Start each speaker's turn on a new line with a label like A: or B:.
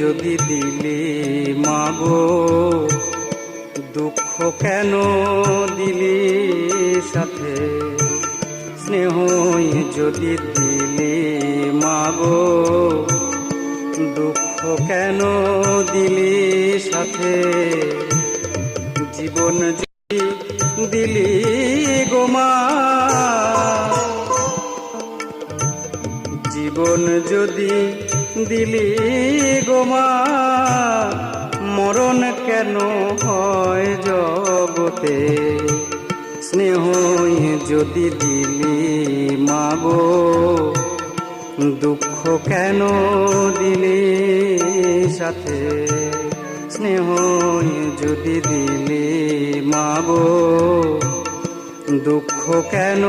A: যদি দিলি মাগো, দুঃখ কেন দিলি সাথে? স্নেহই যদি দিলি মাগো, দুঃখ কেন দিলি সাথে? জীবন যদি দিলি গো মা, জীবন যদি দিলি গো মা, মরণ কেন হয় জগতে? স্নেহই যদি দিলি মাগো, দুঃখ কেন দিলি সাথে? স্নেহই যদি দিলি মাগো, দুঃখ কেন